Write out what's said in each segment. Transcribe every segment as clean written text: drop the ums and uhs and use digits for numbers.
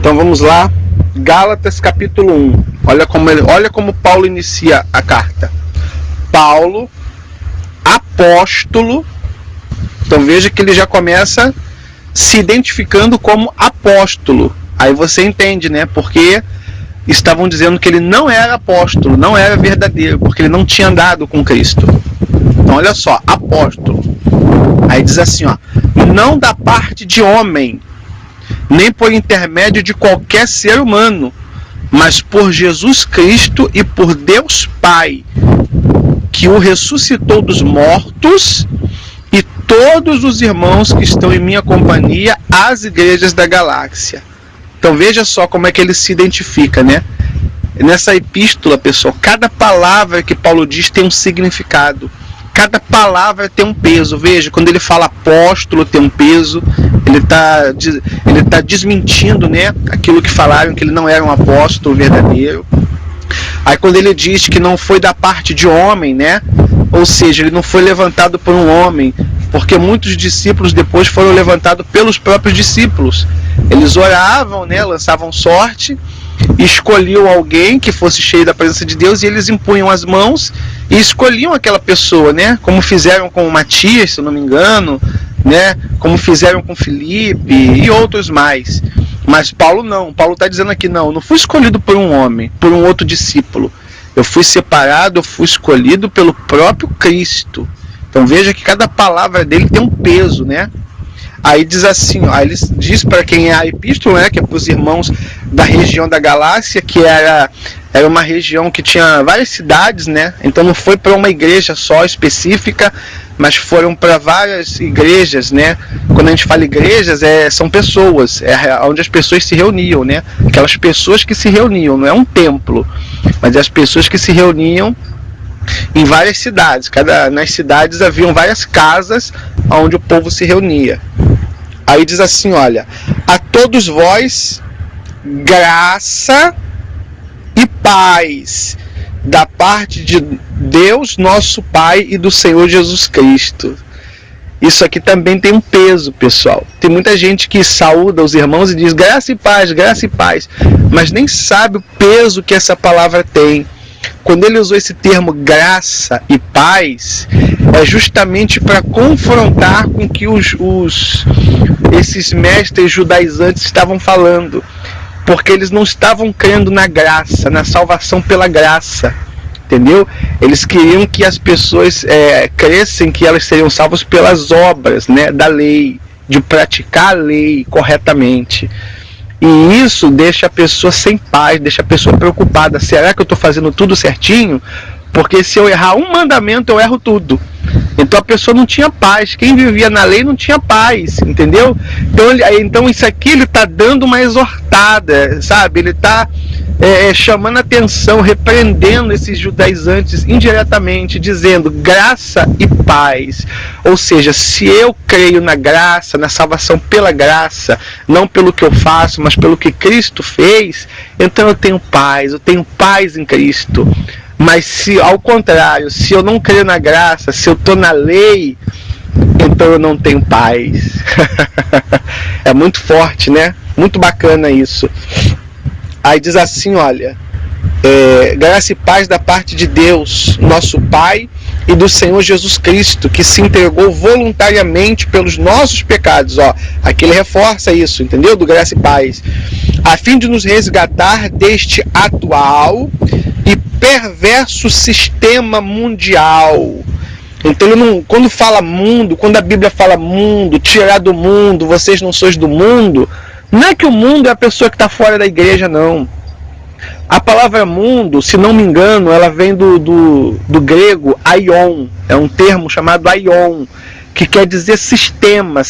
Então vamos lá, Gálatas capítulo 1. Olha como Paulo inicia a carta. Paulo, apóstolo. Então veja que ele já começa se identificando como apóstolo. Aí você entende, né? Porque estavam dizendo que ele não era apóstolo, não era verdadeiro, porque ele não tinha andado com Cristo. Então olha só, apóstolo. Aí diz assim, ó, não da parte de homem, nem por intermédio de qualquer ser humano, mas por Jesus Cristo e por Deus Pai, que o ressuscitou dos mortos, e todos os irmãos que estão em minha companhia, as igrejas da galáxia. Então veja só como é que ele se identifica, né? Nessa epístola, pessoal, cada palavra que Paulo diz tem um significado. Cada palavra tem um peso. Veja, quando ele fala apóstolo, tem um peso. Ele tá desmentindo, né, aquilo que falaram, que ele não era um apóstolo verdadeiro. Aí quando ele diz que não foi da parte de homem, né, ou seja, ele não foi levantado por um homem, porque muitos discípulos depois foram levantados pelos próprios discípulos. Eles oravam, né, lançavam sorte, escolhiam alguém que fosse cheio da presença de Deus, e eles impunham as mãos e escolhiam aquela pessoa, né? Como fizeram com Matias, se eu não me engano, né? Como fizeram com Filipe e outros mais. Mas Paulo não. Paulo está dizendo aqui, não fui escolhido por um homem, por um outro discípulo. Eu fui separado, eu fui escolhido pelo próprio Cristo. Então veja que cada palavra dele tem um peso, né? Aí diz assim, ó, ele diz para quem é a epístola, né, que é para os irmãos da região da Galácia, que era uma região que tinha várias cidades, né? Então não foi para uma igreja só específica, mas foram para várias igrejas, né? Quando a gente fala igrejas, são pessoas, onde as pessoas se reuniam, né? Aquelas pessoas que se reuniam, não é um templo, mas as pessoas que se reuniam em várias cidades. Nas cidades haviam várias casas onde o povo se reunia. Aí diz assim, olha, a todos vós graça e paz da parte de Deus, nosso Pai, e do Senhor Jesus Cristo. Isso aqui também tem um peso, pessoal. Tem muita gente que saúda os irmãos e diz graça e paz, mas nem sabe o peso que essa palavra tem. Quando ele usou esse termo graça e paz, é justamente para confrontar com que esses mestres judaizantes estavam falando, porque eles não estavam crendo na graça, na salvação pela graça, entendeu? Eles queriam que as pessoas crescem, que elas seriam salvas pelas obras, né, da lei, de praticar a lei corretamente. E isso deixa a pessoa sem paz, deixa a pessoa preocupada. Será que eu estou fazendo tudo certinho? Porque se eu errar um mandamento, eu erro tudo. Então a pessoa não tinha paz. Quem vivia na lei não tinha paz, entendeu? Então isso aqui ele está dando uma exortada, sabe? Ele está chamando atenção, repreendendo esses judaizantes indiretamente, dizendo graça e paz. Ou seja, se eu creio na graça, na salvação pela graça, não pelo que eu faço, mas pelo que Cristo fez, então eu tenho paz em Cristo. Mas se ao contrário, se eu não creio na graça, se eu estou na lei, então eu não tenho paz. É muito forte, né? Muito bacana isso. Aí diz assim, olha, graça e paz da parte de Deus, nosso Pai, e do Senhor Jesus Cristo, que se entregou voluntariamente pelos nossos pecados. Ó, aqui ele reforça isso, entendeu? Do graça e paz. A fim de nos resgatar deste atual e perverso sistema mundial. Então ele não, quando fala mundo, quando a Bíblia fala mundo, tirar do mundo, vocês não sois do mundo, não é que o mundo é a pessoa que está fora da igreja, não. A palavra mundo, se não me engano, ela vem do grego aion, é um termo chamado aion, que quer dizer sistema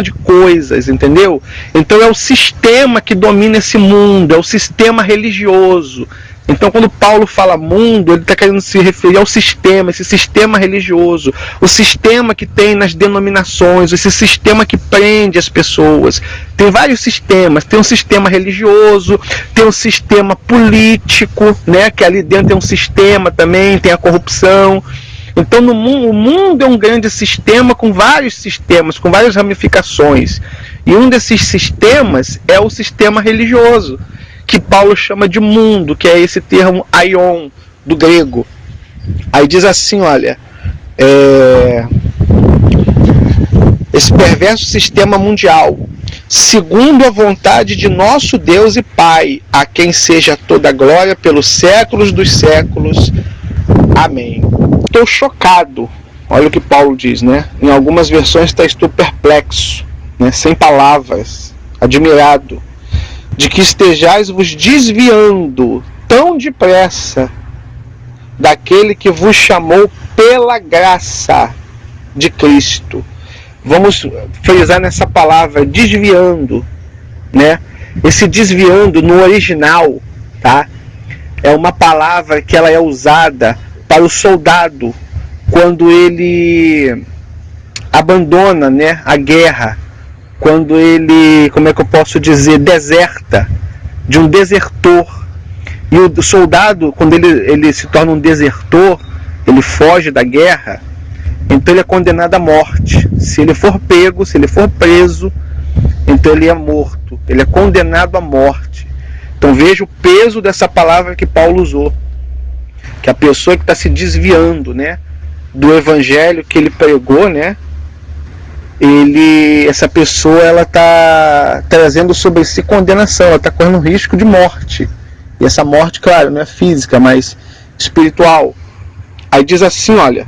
de coisas, entendeu? Então é o sistema que domina esse mundo, é o sistema religioso. Então quando Paulo fala mundo, ele está querendo se referir ao sistema, esse sistema religioso, o sistema que tem nas denominações, esse sistema que prende as pessoas. Tem vários sistemas, tem um sistema religioso, tem um sistema político, né, que ali dentro tem um sistema também, tem a corrupção. Então o mundo é um grande sistema com vários sistemas, com várias ramificações. E um desses sistemas é o sistema religioso, que Paulo chama de mundo, que é esse termo aion, do grego. Aí diz assim, olha, esse perverso sistema mundial, segundo a vontade de nosso Deus e Pai, a quem seja toda a glória pelos séculos dos séculos. Amém. Estou chocado, olha o que Paulo diz, né? Em algumas versões estou perplexo, né? Sem palavras, admirado, de que estejais vos desviando tão depressa daquele que vos chamou pela graça de Cristo. Vamos frisar nessa palavra, desviando, né? Esse desviando no original, tá? É uma palavra que ela é usada para o soldado quando ele abandona, né, a guerra, quando ele, como é que eu posso dizer, deserta, de um desertor. E o soldado, quando ele se torna um desertor, ele foge da guerra, então ele é condenado à morte. Se ele for pego, se ele for preso, então ele é morto, ele é condenado à morte. Então veja o peso dessa palavra que Paulo usou, que a pessoa que está se desviando, né, do evangelho que ele pregou, né, essa pessoa ela está trazendo sobre si condenação, ela está correndo risco de morte. E essa morte, claro, não é física, mas espiritual. Aí diz assim, olha,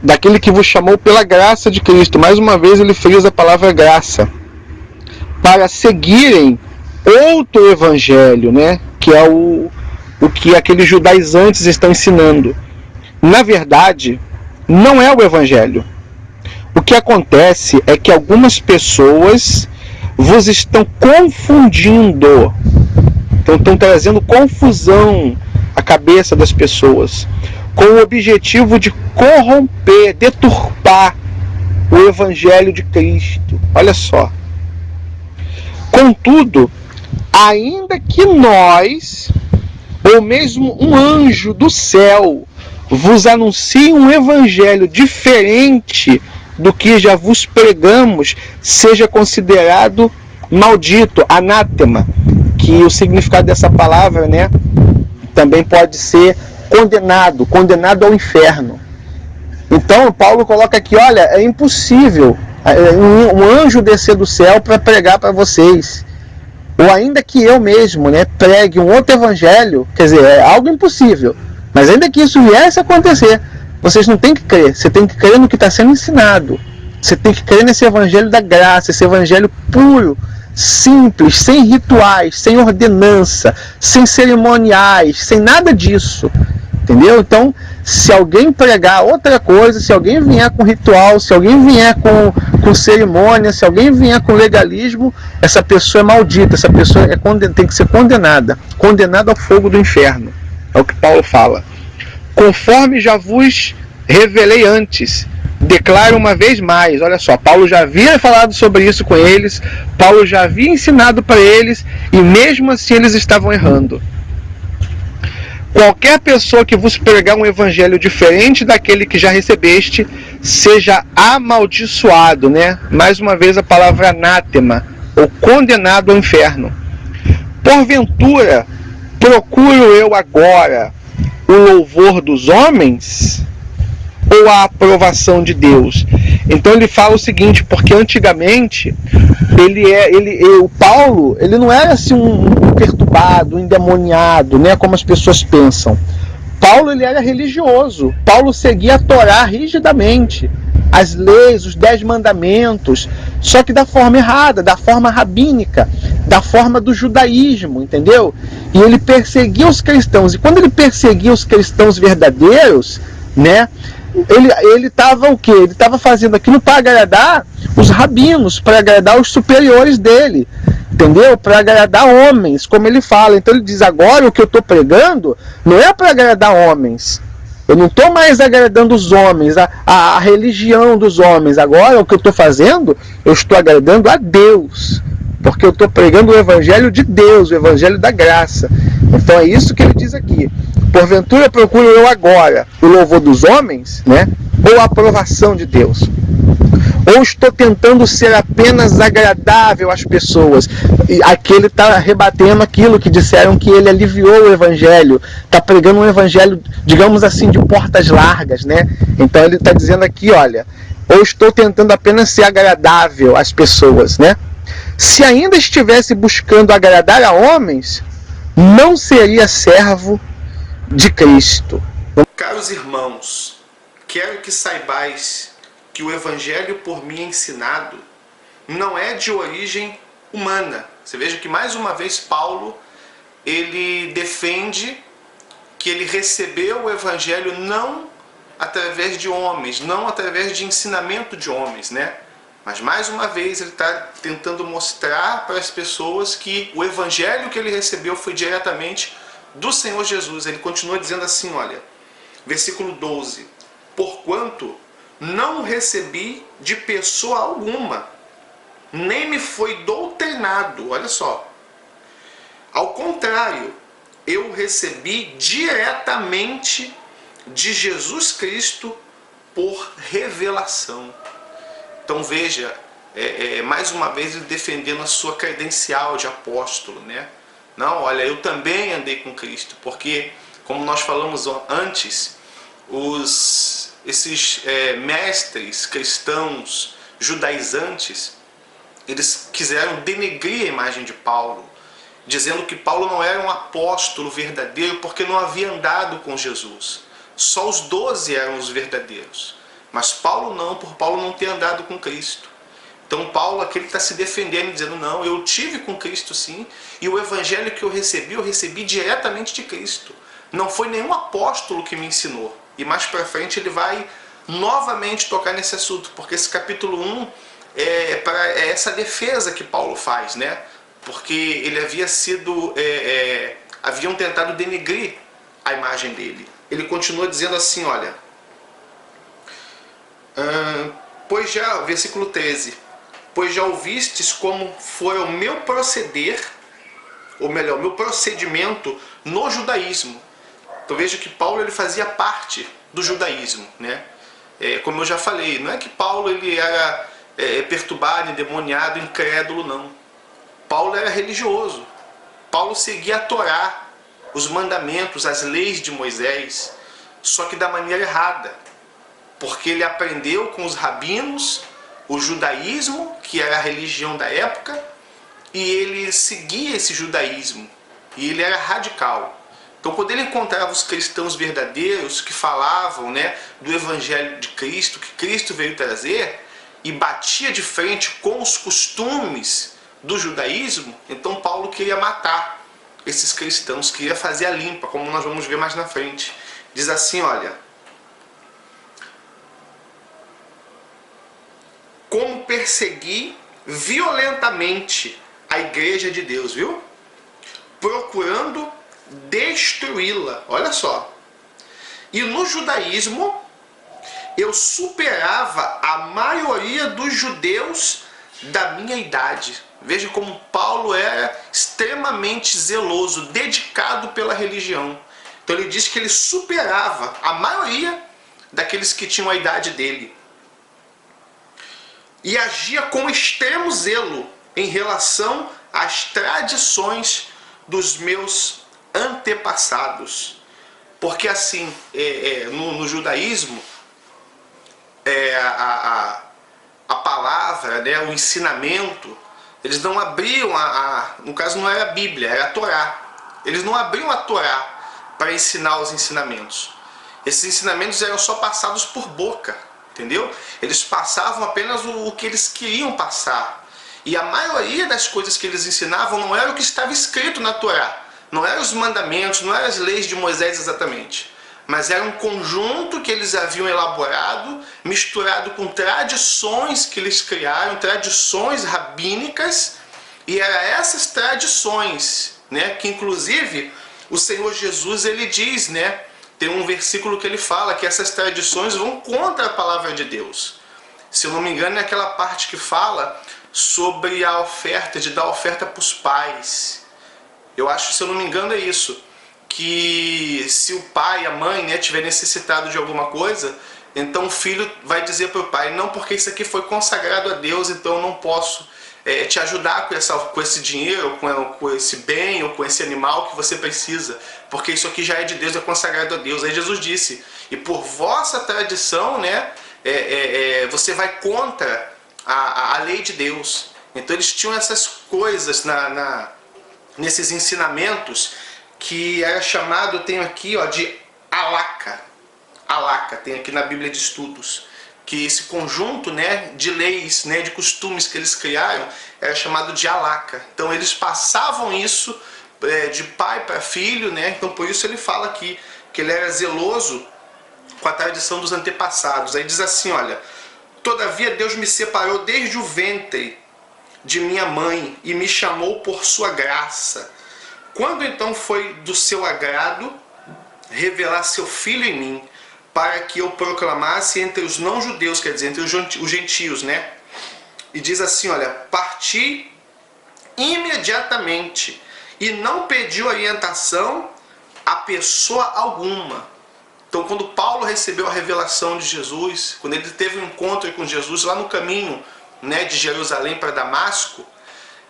daquele que vos chamou pela graça de Cristo. Mais uma vez ele frisa a palavra graça, para seguirem outro evangelho, né, que é o que aqueles judaizantes estão ensinando. Na verdade, não é o evangelho. O que acontece é que algumas pessoas vos estão confundindo, então estão trazendo confusão à cabeça das pessoas, com o objetivo de corromper, deturpar o evangelho de Cristo. Olha só. Contudo, ainda que nós, ou mesmo um anjo do céu, vos anuncie um evangelho diferente do que já vos pregamos, seja considerado maldito, anátema, que o significado dessa palavra, né, também pode ser condenado ao inferno. Então Paulo coloca aqui, olha, é impossível um anjo descer do céu para pregar para vocês, ou ainda que eu mesmo, né, pregue um outro evangelho, quer dizer, é algo impossível, mas ainda que isso viesse a acontecer, vocês não têm que crer, você tem que crer no que está sendo ensinado, você tem que crer nesse evangelho da graça, esse evangelho puro, simples, sem rituais, sem ordenança, sem cerimoniais, sem nada disso, entendeu? Então, se alguém pregar outra coisa, se alguém vier com ritual, se alguém vier com cerimônia, se alguém vier com legalismo, essa pessoa é maldita, essa pessoa tem que ser condenada ao fogo do inferno. É o que Paulo fala. Conforme já vos revelei antes, declaro uma vez mais, olha só, Paulo já havia falado sobre isso com eles, Paulo já havia ensinado para eles, e mesmo assim eles estavam errando. Qualquer pessoa que vos pregar um evangelho diferente daquele que já recebeste, seja amaldiçoado, né? Mais uma vez a palavra anátema, ou condenado ao inferno. Porventura, procuro eu agora o louvor dos homens ou a aprovação de Deus? Então ele fala o seguinte, porque antigamente o Paulo, ele não era assim um perturbado, um endemoniado, né, como as pessoas pensam. Paulo, ele era religioso. Paulo seguia a Torá rigidamente, as leis, os 10 mandamentos, só que da forma errada, da forma rabínica, da forma do judaísmo, entendeu? E ele perseguia os cristãos, e quando ele perseguia os cristãos verdadeiros, né, ele estava o quê? Ele estava fazendo aquilo para agradar os rabinos, para agradar os superiores dele, entendeu? Para agradar homens, como ele fala. Então ele diz, agora o que eu estou pregando não é para agradar homens, eu não estou mais agradando os homens, a religião dos homens. Agora o que eu estou fazendo, eu estou agradando a Deus, porque eu estou pregando o evangelho de Deus, o evangelho da graça. Então é isso que ele diz aqui. Porventura procuro eu agora o louvor dos homens, né, ou a aprovação de Deus? Ou estou tentando ser apenas agradável às pessoas? E aqui ele está rebatendo aquilo que disseram que ele aliviou o evangelho, está pregando um evangelho, digamos assim, de portas largas, né? Então ele está dizendo aqui, olha, ou estou tentando apenas ser agradável às pessoas, né? Se ainda estivesse buscando agradar a homens, não seria servo de Cristo. Caros irmãos, quero que saibais que o evangelho por mim ensinado não é de origem humana. Você veja que mais uma vez Paulo, ele defende que ele recebeu o evangelho não através de homens, não através de ensinamento de homens, né? Mas mais uma vez ele está tentando mostrar para as pessoas que o evangelho que ele recebeu foi diretamente do Senhor Jesus. Ele continua dizendo assim, olha, versículo 12: porquanto não recebi de pessoa alguma, nem me foi doutrinado, olha só. Ao contrário, eu recebi diretamente de Jesus Cristo por revelação. Então veja, mais uma vez ele defendendo a sua credencial de apóstolo, né? Não, olha, eu também andei com Cristo, porque, como nós falamos antes, esses mestres cristãos judaizantes, eles quiseram denegrir a imagem de Paulo, dizendo que Paulo não era um apóstolo verdadeiro porque não havia andado com Jesus. Só os 12 eram os verdadeiros. Mas Paulo não, por Paulo não ter andado com Cristo. Então Paulo aqui está se defendendo, dizendo, não, eu tive com Cristo sim, e o evangelho que eu recebi diretamente de Cristo. Não foi nenhum apóstolo que me ensinou. E mais para frente ele vai novamente tocar nesse assunto, porque esse capítulo 1 é essa defesa que Paulo faz, né? Porque ele haviam tentado denegrir a imagem dele. Ele continua dizendo assim, olha, pois já, versículo 13, pois já ouvistes como foi o meu proceder, ou melhor, o meu procedimento no judaísmo. Então veja que Paulo ele fazia parte do judaísmo, né? Como eu já falei, não é que Paulo ele era perturbado, endemoniado, incrédulo, não. Paulo era religioso. Paulo seguia a Torá, os mandamentos, as leis de Moisés, só que da maneira errada. Porque ele aprendeu com os rabinos o judaísmo, que era a religião da época, e ele seguia esse judaísmo, e ele era radical. Então, quando ele encontrava os cristãos verdadeiros que falavam, né, do evangelho de Cristo, que Cristo veio trazer, e batia de frente com os costumes do judaísmo, então Paulo queria matar esses cristãos, queria fazer a limpa, como nós vamos ver mais na frente. Diz assim, olha, como persegui violentamente a igreja de Deus, viu? Procurando destruí-la, olha só. E no judaísmo eu superava a maioria dos judeus da minha idade. Veja como Paulo era extremamente zeloso, dedicado pela religião. Então ele diz que ele superava a maioria daqueles que tinham a idade dele. E agia com extremo zelo em relação às tradições dos meus antepassados. Porque assim, no judaísmo, a palavra, né, o ensinamento, eles não abriam, no caso não era a Bíblia, era a Torá. Eles não abriam a Torá para ensinar os ensinamentos. Esses ensinamentos eram só passados por boca, entendeu? Eles passavam apenas o que eles queriam passar. E a maioria das coisas que eles ensinavam não era o que estava escrito na Torá. Não eram os mandamentos, não eram as leis de Moisés exatamente. Mas era um conjunto que eles haviam elaborado, misturado com tradições que eles criaram, tradições rabínicas, e eram essas tradições, né, que inclusive o Senhor Jesus ele diz, né, tem um versículo que ele fala que essas tradições vão contra a palavra de Deus. Se eu não me engano é aquela parte que fala sobre a oferta, de dar oferta para os pais. Eu acho, se eu não me engano, é isso. Que se o pai e a mãe, né, tiver necessitado de alguma coisa, Então o filho vai dizer para o pai, não, porque isso aqui foi consagrado a Deus, então eu não posso te ajudar com esse dinheiro, com esse bem ou com esse animal que você precisa, porque isso aqui já é de Deus, é consagrado a Deus. Aí Jesus disse, e por vossa tradição, né, você vai contra a lei de Deus. Então eles tinham essas coisas nesses ensinamentos que era chamado, tenho aqui, ó, de halakha. Halakha, tem aqui na Bíblia de Estudos, que esse conjunto, né, de leis, né, de costumes que eles criaram era chamado de halakha. Então eles passavam isso de pai para filho, né? Então por isso ele fala aqui que ele era zeloso com a tradição dos antepassados. Aí diz assim, olha, todavia Deus me separou desde o ventre de minha mãe e me chamou por sua graça. Quando então foi do seu agrado revelar seu filho em mim, para que eu proclamasse entre os não-judeus, quer dizer, entre os gentios, né? E diz assim, olha, parti imediatamente e não pedi orientação a pessoa alguma. Então, quando Paulo recebeu a revelação de Jesus, quando ele teve um encontro com Jesus lá no caminho, né, de Jerusalém para Damasco,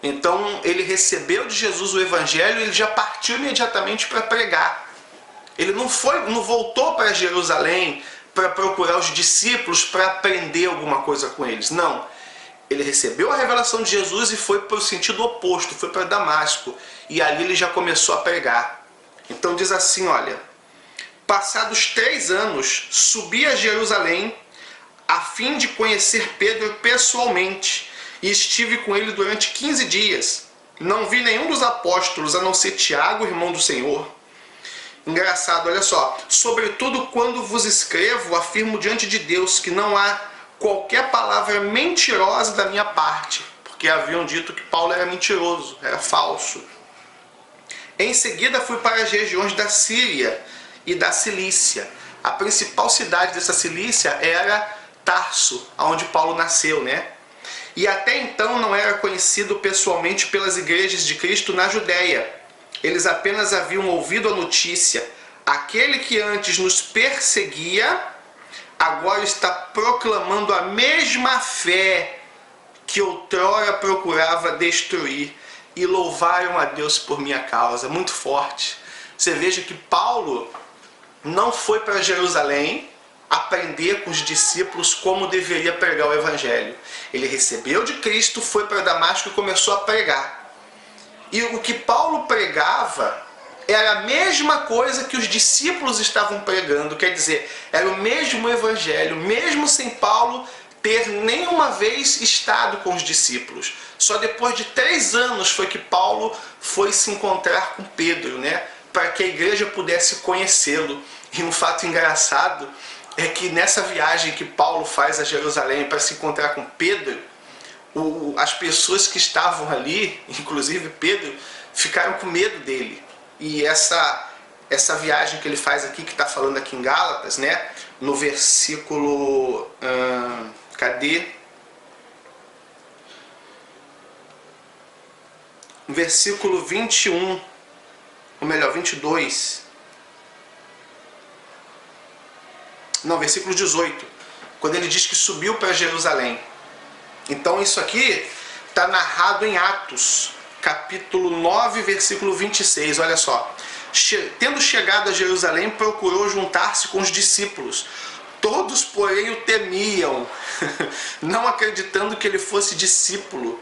então ele recebeu de Jesus o evangelho e ele já partiu imediatamente para pregar. Ele não voltou para Jerusalém para procurar os discípulos para aprender alguma coisa com eles. Não. Ele recebeu a revelação de Jesus e foi para o sentido oposto, foi para Damasco. E ali ele já começou a pregar. Então diz assim, olha, passados 3 anos, subi a Jerusalém a fim de conhecer Pedro pessoalmente. E estive com ele durante 15 dias. Não vi nenhum dos apóstolos, a não ser Tiago, irmão do Senhor. Engraçado, olha só. Sobretudo quando vos escrevo, afirmo diante de Deus que não há qualquer palavra mentirosa da minha parte. Porque haviam dito que Paulo era mentiroso, era falso. Em seguida fui para as regiões da Síria e da Cilícia. A principal cidade dessa Cilícia era Tarso, onde Paulo nasceu, né? E até então não era conhecido pessoalmente pelas igrejas de Cristo na Judéia. Eles apenas haviam ouvido a notícia. Aquele que antes nos perseguia, agora está proclamando a mesma fé que outrora procurava destruir. E louvaram a Deus por minha causa. Muito forte. Você veja que Paulo não foi para Jerusalém aprender com os discípulos como deveria pregar o evangelho. Ele recebeu de Cristo, foi para Damasco e começou a pregar. E o que Paulo pregava era a mesma coisa que os discípulos estavam pregando, quer dizer, era o mesmo evangelho, mesmo sem Paulo ter nenhuma vez estado com os discípulos. Só depois de 3 anos foi que Paulo foi se encontrar com Pedro, né? Para que a igreja pudesse conhecê-lo. E um fato engraçado é que nessa viagem que Paulo faz a Jerusalém para se encontrar com Pedro, as pessoas que estavam ali, inclusive Pedro, ficaram com medo dele. E essa viagem que ele faz aqui, que está falando aqui em Gálatas, né? No versículo... cadê? No versículo 21, ou melhor, 22. Não, versículo 18. Quando ele diz que subiu para Jerusalém. Então isso aqui está narrado em Atos, capítulo 9, versículo 26. Olha só. Tendo chegado a Jerusalém, procurou juntar-se com os discípulos. Todos, porém, o temiam, não acreditando que ele fosse discípulo.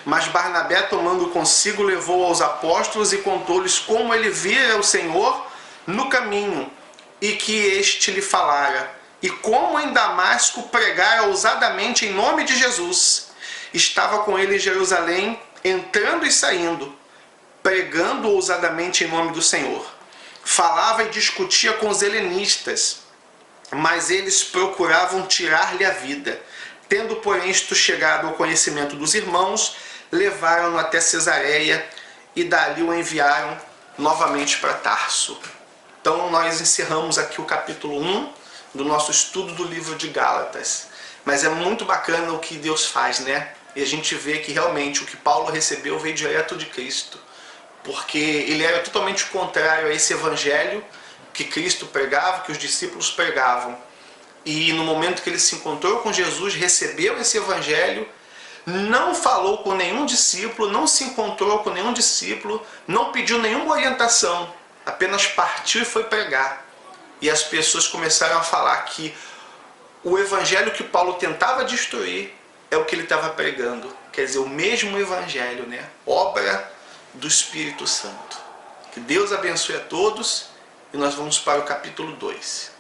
Mas Barnabé, tomando consigo, levou aos apóstolos e contou-lhes como ele vira o Senhor no caminho, e que este lhe falara, e como em Damasco pregara ousadamente em nome de Jesus. Estava com ele em Jerusalém, entrando e saindo, pregando ousadamente em nome do Senhor. Falava e discutia com os helenistas, mas eles procuravam tirar-lhe a vida. Tendo, porém, isto chegado ao conhecimento dos irmãos, levaram-no até Cesareia e dali o enviaram novamente para Tarso. Então nós encerramos aqui o capítulo 1 do nosso estudo do livro de Gálatas. Mas é muito bacana o que Deus faz, né? E a gente vê que realmente o que Paulo recebeu veio direto de Cristo. Porque ele era totalmente contrário a esse evangelho que Cristo pregava, que os discípulos pregavam. e no momento que ele se encontrou com Jesus, recebeu esse evangelho, não falou com nenhum discípulo, não se encontrou com nenhum discípulo, não pediu nenhuma orientação, apenas partiu e foi pregar. E as pessoas começaram a falar que o evangelho que Paulo tentava destruir é o que ele estava pregando. Quer dizer, o mesmo evangelho, né? Obra do Espírito Santo. Que Deus abençoe a todos e nós vamos para o capítulo 2.